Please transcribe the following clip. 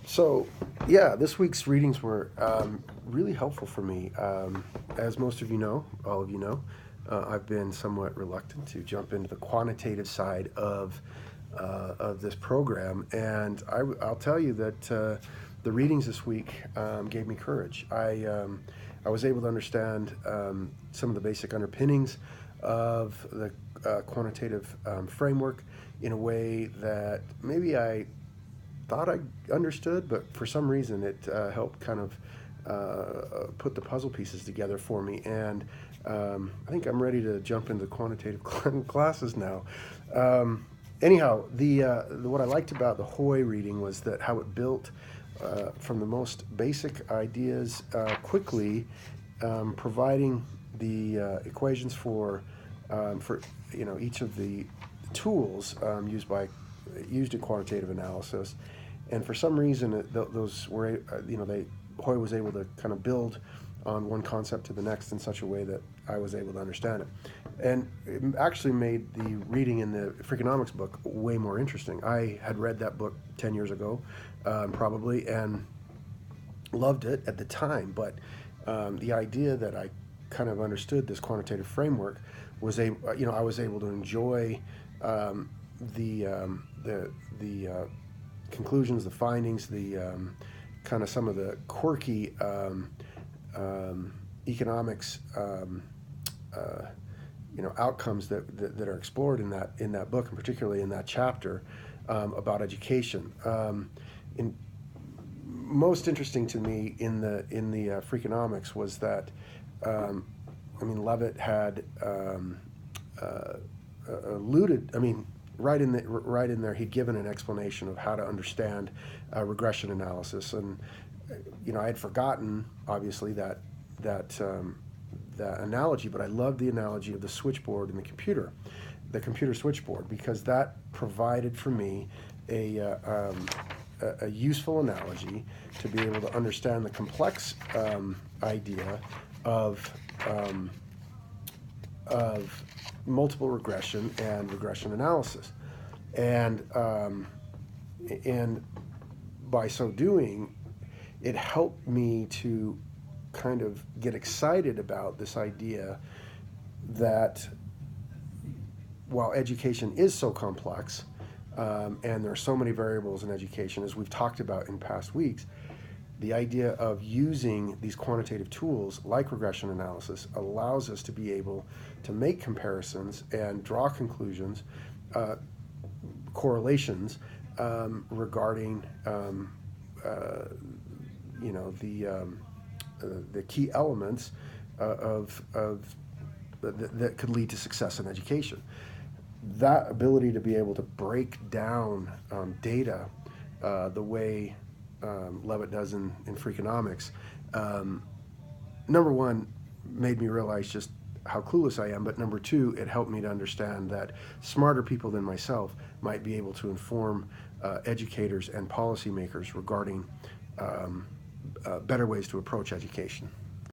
So, yeah, this week's readings were really helpful for me. As most of you know, all of you know, I've been somewhat reluctant to jump into the quantitative side of this program, and I'll tell you that the readings this week gave me courage. I was able to understand some of the basic underpinnings of the quantitative framework in a way that maybe I thought I understood, but for some reason it helped kind of put the puzzle pieces together for me. And I think I'm ready to jump into quantitative classes now. Anyhow, what I liked about the Hoy reading was that how it built from the most basic ideas quickly, providing the equations for each of the tools used in quantitative analysis, and for some reason those were they Hoy was able to kind of build on one concept to the next in such a way that I was able to understand it, and it actually made the reading in the Freakonomics book way more interesting. I had read that book 10 years ago, probably, and loved it at the time, but the idea that I kind of understood this quantitative framework I was able to enjoy the conclusions, the findings, the kind of some of the quirky economics outcomes that are explored in that book, and particularly in that chapter about education. Most interesting to me in the Freakonomics was that Levitt had alluded. Right in there, he'd given an explanation of how to understand regression analysis, and I had forgotten obviously that analogy, but I loved the analogy of the switchboard in the computer switchboard, because that provided for me a useful analogy to be able to understand the complex idea of of multiple regression and regression analysis, and by so doing, it helped me to kind of get excited about this idea that while education is so complex, and there are so many variables in education, as we've talked about in past weeks, the idea of using these quantitative tools like regression analysis allows us to be able to make comparisons and draw conclusions, correlations regarding the key elements that could lead to success in education. That ability to be able to break down data the way Levitt does in Freakonomics, number one, made me realize just how clueless I am, but number two, it helped me to understand that smarter people than myself might be able to inform educators and policymakers regarding better ways to approach education.